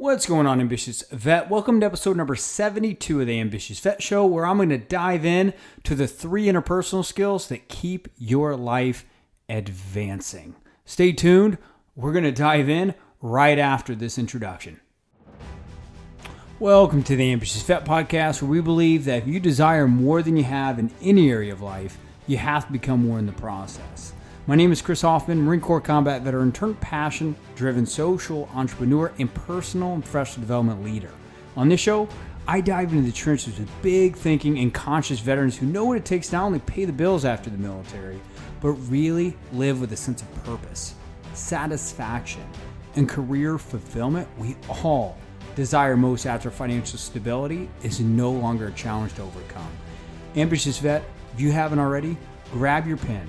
What's going on, Ambitious Vet? Welcome to episode number 72 of the Ambitious Vet Show, where I'm going to dive in to the 3 interpersonal skills that keep your life advancing. Stay tuned. We're going to dive in right after this introduction. Welcome to the Ambitious Vet Podcast, where we believe that if you desire more than you have in any area of life, you have to become more in the process. My name is Chris Hoffman, Marine Corps combat veteran turned passion-driven social entrepreneur and personal and professional development leader. On this show, I dive into the trenches with big thinking and conscious veterans who know what it takes to not only pay the bills after the military, but really live with a sense of purpose, satisfaction, and career fulfillment we all desire most after financial stability is no longer a challenge to overcome. Ambitious Vet, if you haven't already, grab your pen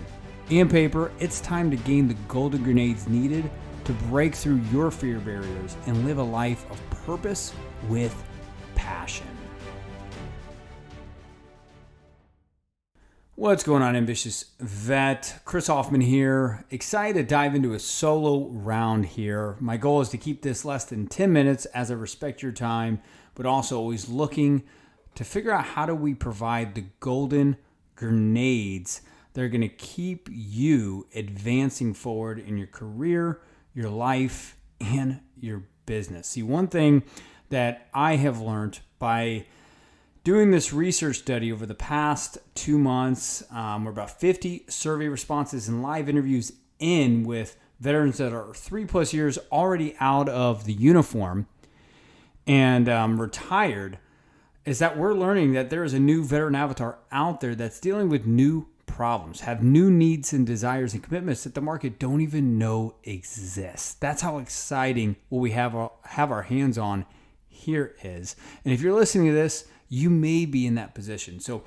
and paper. It's time to gain the golden grenades needed to break through your fear barriers and live a life of purpose with passion. What's going on, Ambitious Vet? Chris Hoffman here. Excited to dive into a solo round here. My goal is to keep this less than 10 minutes as I respect your time, but also always looking to figure out how do we provide the golden grenades that are going to keep you advancing forward in your career, your life, and your business. See, one thing that I have learned by doing this research study over the past 2 months, we're about 50 survey responses and live interviews in with veterans that are 3+ years already out of the uniform and retired, is that we're learning that there is a new veteran avatar out there that's dealing with new problems, have new needs and desires and commitments that the market don't even know exist. That's how exciting what we have our hands on here is. And if you're listening to this, you may be in that position. So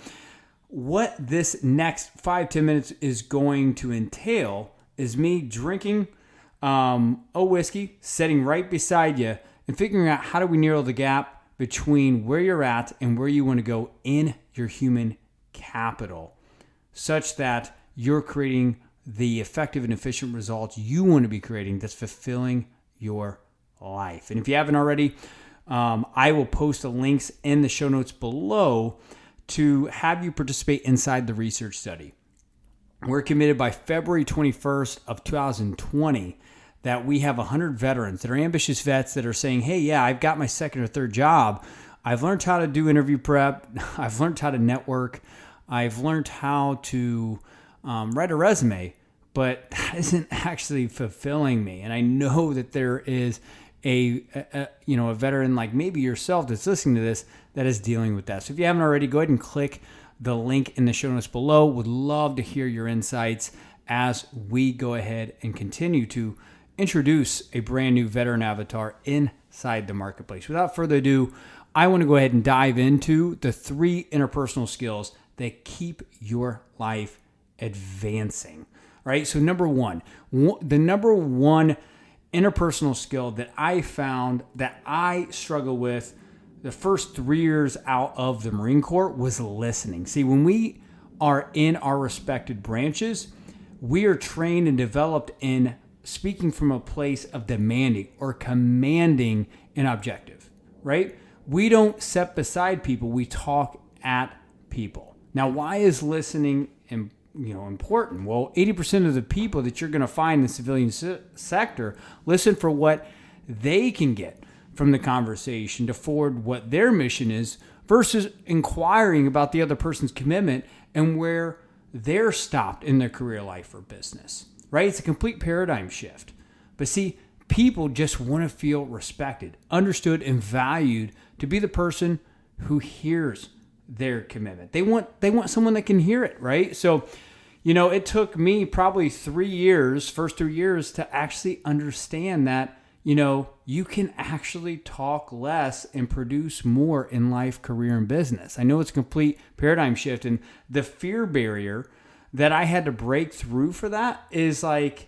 what this next 5-10 minutes is going to entail is me drinking a whiskey, sitting right beside you, and figuring out how do we narrow the gap between where you're at and where you want to go in your human capital, such that you're creating the effective and efficient results you want to be creating that's fulfilling your life. And if you haven't already, I will post the links in the show notes below to have you participate inside the research study. We're committed by February 21st of 2020 that we have 100 veterans that are ambitious vets that are saying, hey, yeah, I've got my second or third job. I've learned how to do interview prep. I've learned how to network. I've learned how to write a resume, but that isn't actually fulfilling me. And I know that there is a veteran like maybe yourself that's listening to this that is dealing with that. So if you haven't already, go ahead and click the link in the show notes below. Would love to hear your insights as we go ahead and continue to introduce a brand new veteran avatar inside the marketplace. Without further ado, I want to go ahead and dive into the 3 interpersonal skills that keep your life advancing, right? So the number one interpersonal skill that I found that I struggle with the first 3 years out of the Marine Corps was listening. See, when we are in our respected branches, we are trained and developed in speaking from a place of demanding or commanding an objective, right? We don't sit beside people, we talk at people. Now, why is listening important? Well, 80% of the people that you're going to find in the civilian sector listen for what they can get from the conversation to forward what their mission is versus inquiring about the other person's commitment and where they're stopped in their career life or business, right? It's a complete paradigm shift. But see, people just want to feel respected, understood, and valued to be the person who hears their commitment. They want someone that can hear it, right? So, it took me probably first 3 years to actually understand that, you can actually talk less and produce more in life, career, and business. I know it's a complete paradigm shift, and the fear barrier that I had to break through for that is like,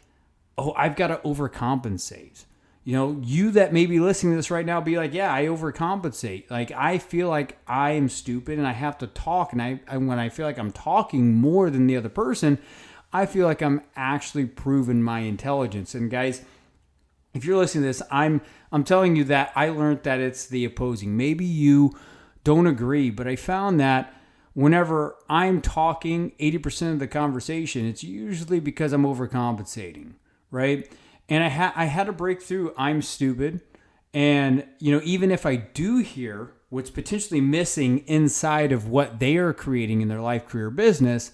oh, I've got to overcompensate. You that may be listening to this right now, be like, yeah, I overcompensate. Like, I feel like I am stupid and I have to talk. And when I feel like I'm talking more than the other person, I feel like I'm actually proving my intelligence. And guys, if you're listening to this, I'm telling you that I learned that it's the opposing. Maybe you don't agree, but I found that whenever I'm talking 80% of the conversation, it's usually because I'm overcompensating, right? And I had to break through I'm stupid. And, even if I do hear what's potentially missing inside of what they are creating in their life, career, business,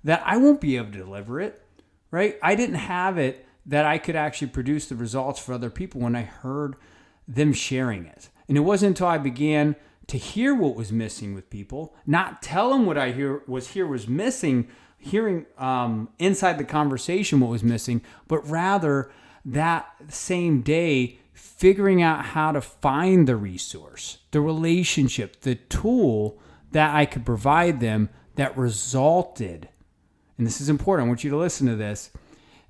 that I won't be able to deliver it, right? I didn't have it that I could actually produce the results for other people when I heard them sharing it. And it wasn't until I began to hear what was missing with people, not tell them what I was missing, hearing inside the conversation what was missing, but rather that same day, figuring out how to find the resource, the relationship, the tool that I could provide them that resulted, and this is important, I want you to listen to this,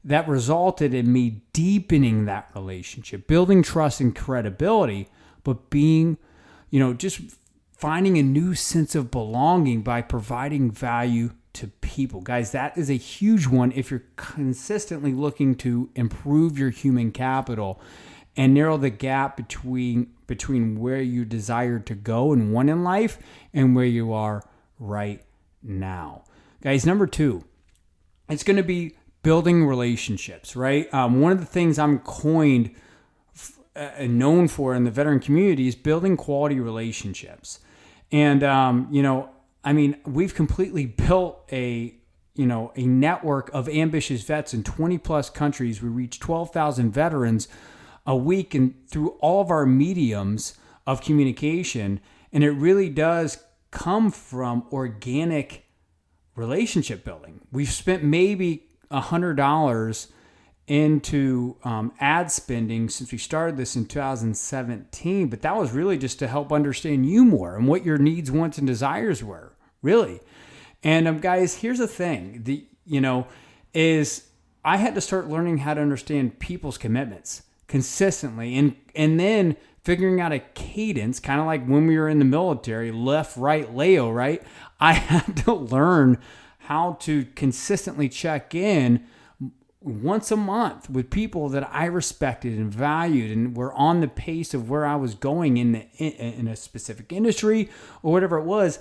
that resulted in me deepening that relationship, building trust and credibility, but being, just finding a new sense of belonging by providing value to people. Guys, that is a huge one if you're consistently looking to improve your human capital and narrow the gap between where you desire to go and want in life and where you are right now. Guys, number 2, it's going to be building relationships, right? One of the things I'm coined and known for in the veteran community is building quality relationships. And, we've completely built a network of ambitious vets in 20 plus countries. We reach 12,000 veterans a week and through all of our mediums of communication. And it really does come from organic relationship building. We've spent maybe $100 into ad spending since we started this in 2017, but that was really just to help understand you more and what your needs, wants, and desires were, really. And guys, here's the thing, is I had to start learning how to understand people's commitments consistently, and then figuring out a cadence, kind of like when we were in the military, left, right, Leo, right? I had to learn how to consistently check in once a month with people that I respected and valued and were on the pace of where I was going in a specific industry or whatever it was.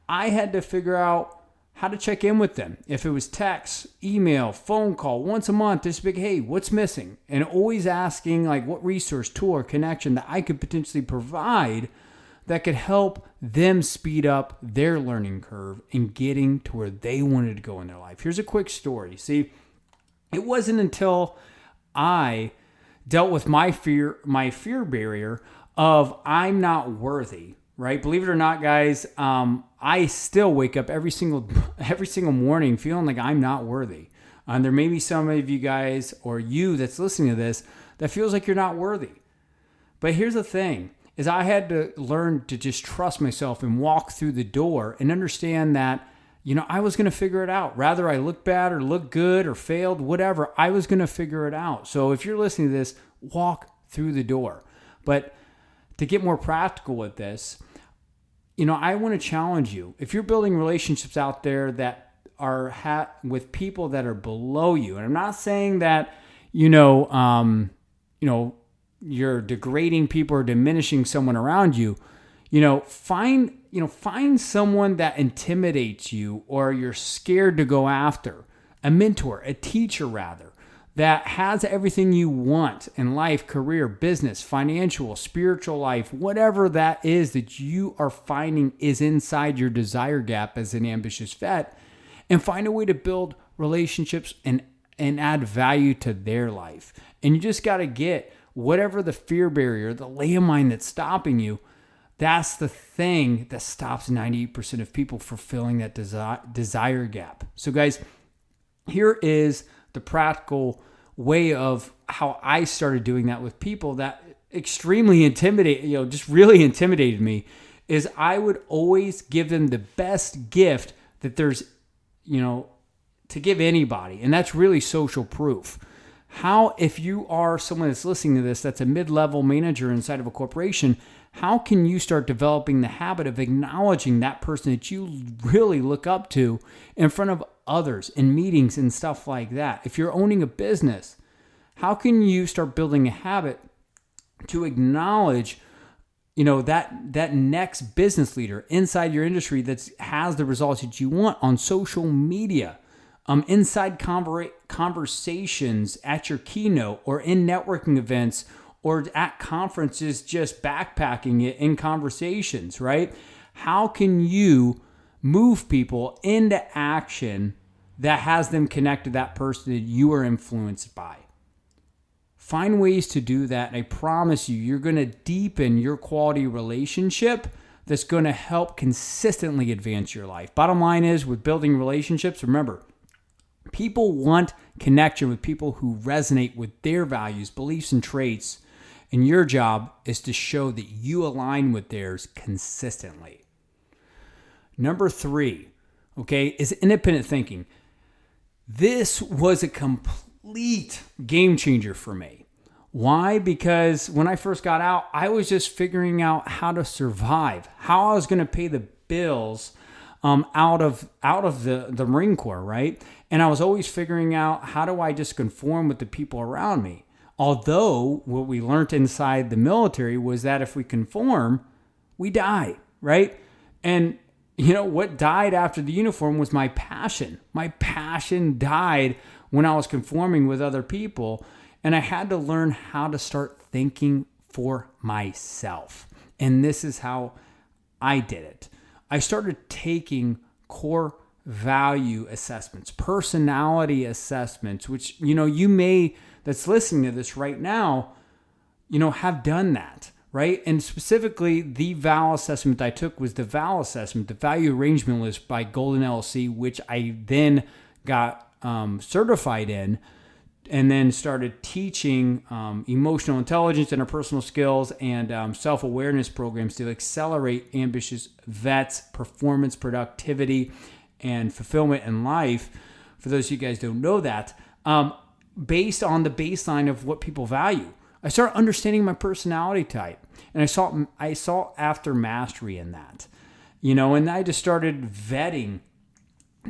I had to figure out how to check in with them. If it was text, email, phone call, once a month, just big, hey, what's missing? And always asking like what resource, tool, or connection that I could potentially provide that could help them speed up their learning curve and getting to where they wanted to go in their life. Here's a quick story. See, it wasn't until I dealt with my fear barrier of I'm not worthy, right? Believe it or not, guys, I still wake up every single morning feeling like I'm not worthy. There may be some of you guys or you that's listening to this that feels like you're not worthy. But here's the thing, is I had to learn to just trust myself and walk through the door and understand that, I was going to figure it out. Rather I look bad or look good or failed, whatever, I was going to figure it out. So if you're listening to this, walk through the door. But to get more practical with this, I want to challenge you. If you're building relationships out there that are with people that are below you, and I'm not saying that, you're degrading people or diminishing someone around you, find someone that intimidates you or you're scared to go after, a mentor, a teacher rather, that has everything you want in life, career, business, financial, spiritual life, whatever that is that you are finding is inside your desire gap as an ambitious vet, and find a way to build relationships and add value to their life. And you just got to get whatever the fear barrier, the landmine that's stopping you, that's the thing that stops 98% of people fulfilling that desire gap. So guys, here is the practical way of how I started doing that with people that extremely really intimidated me, is I would always give them the best gift that there's, to give anybody. And that's really social proof. How, if you are someone that's listening to this, that's a mid-level manager inside of a corporation, how can you start developing the habit of acknowledging that person that you really look up to in front of others in meetings and stuff like that? If you're owning a business, How can you start building a habit to acknowledge, that next business leader inside your industry that has the results that you want on social media, inside conversations at your keynote or in networking events or at conferences, just backpacking it in conversations, right? How can you move people into action that has them connect to that person that you are influenced by? Find ways to do that, and I promise you're going to deepen your quality relationship that's going to help consistently advance your life. Bottom line is, with building relationships, remember, people want connection with people who resonate with their values, beliefs, and traits, and your job is to show that you align with theirs consistently. Number 3, is independent thinking. This was a complete game changer for me. Why? Because when I first got out, I was just figuring out how to survive, how I was going to pay the bills out of the Marine Corps, right? And I was always figuring out, how do I just conform with the people around me? Although what we learned inside the military was that if we conform, we die, right? And what died after the uniform was my passion. My passion died when I was conforming with other people. And I had to learn how to start thinking for myself. And this is how I did it. I started taking core value assessments, personality assessments, which, you may, that's listening to this right now, have done that. Right? And specifically, the VAL assessment I took was the VAL assessment, the Value Arrangement List by Golden LLC, which I then got certified in, and then started teaching emotional intelligence, interpersonal skills, and self-awareness programs to accelerate ambitious vets' performance, productivity, and fulfillment in life. For those of you guys who don't know that, based on the baseline of what people value. I started understanding my personality type, and I saw after mastery in that, and I just started vetting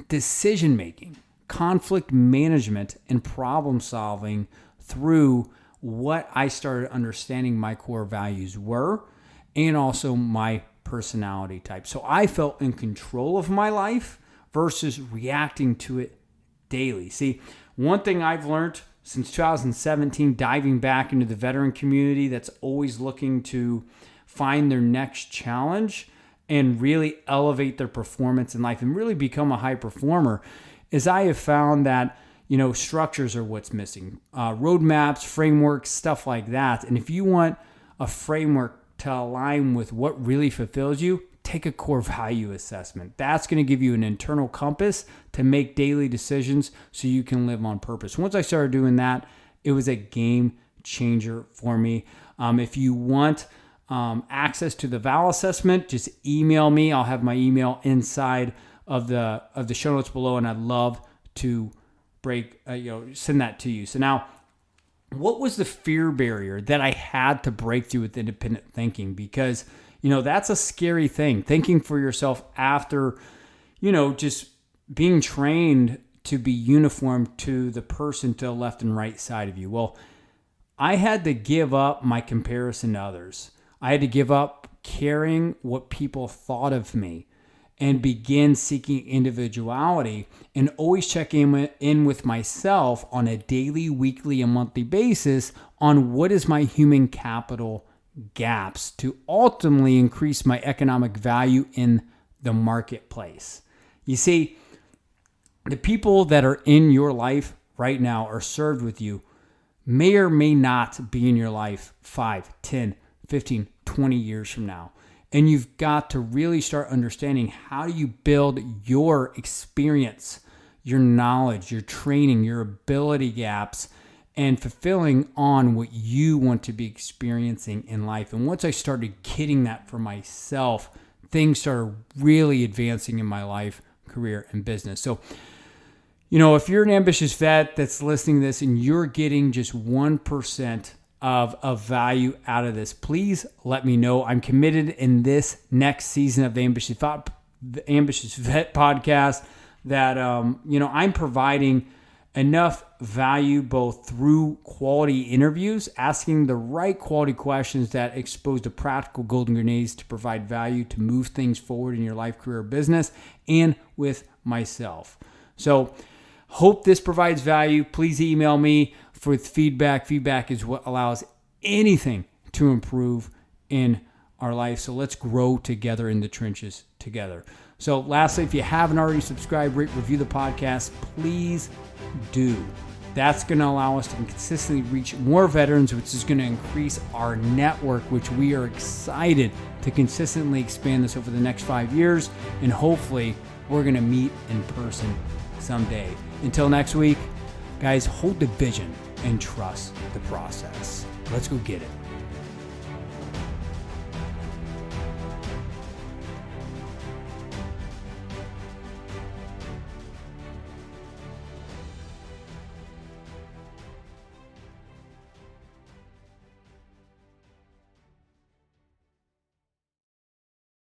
decision making, conflict management, and problem solving through what I started understanding my core values were, and also my personality type. So I felt in control of my life versus reacting to it daily. See, one thing I've learned since 2017, diving back into the veteran community that's always looking to find their next challenge and really elevate their performance in life and really become a high performer, is I have found that, structures are what's missing. Roadmaps, frameworks, stuff like that. And if you want a framework to align with what really fulfills you, take a core value assessment. That's going to give you an internal compass to make daily decisions so you can live on purpose. Once I started doing that, it was a game changer for me. If you want access to the VAL assessment, just email me. I'll have my email inside of the show notes below, and I'd love to send that to you. So now, what was the fear barrier that I had to break through with independent thinking? Because that's a scary thing, thinking for yourself after, just being trained to be uniform to the person to the left and right side of you. Well, I had to give up my comparison to others. I had to give up caring what people thought of me and begin seeking individuality and always check in with myself on a daily, weekly, and monthly basis on what is my human capital gaps to ultimately increase my economic value in the marketplace. You see, the people that are in your life right now are served with you may or may not be in your life 5, 10, 15, 20 years from now. And you've got to really start understanding, how do you build your experience, your knowledge, your training, your ability gaps, and fulfilling on what you want to be experiencing in life. And once I started getting that for myself, things started really advancing in my life, career, and business. So, if you're an ambitious vet that's listening to this and you're getting just 1% of value out of this, please let me know. I'm committed in this next season of the Ambitious Vet podcast that, I'm providing enough value both through quality interviews, asking the right quality questions that expose the practical golden grenades to provide value to move things forward in your life, career, business, and with myself. So hope this provides value. Please email me for feedback. Feedback is what allows anything to improve in our life. So let's grow together in the trenches together. So lastly, if you haven't already subscribed, rate, review the podcast, please do. That's going to allow us to consistently reach more veterans, which is going to increase our network, which we are excited to consistently expand this over the next 5 years. And hopefully we're going to meet in person someday. Until next week, guys, hold the vision and trust the process. Let's go get it.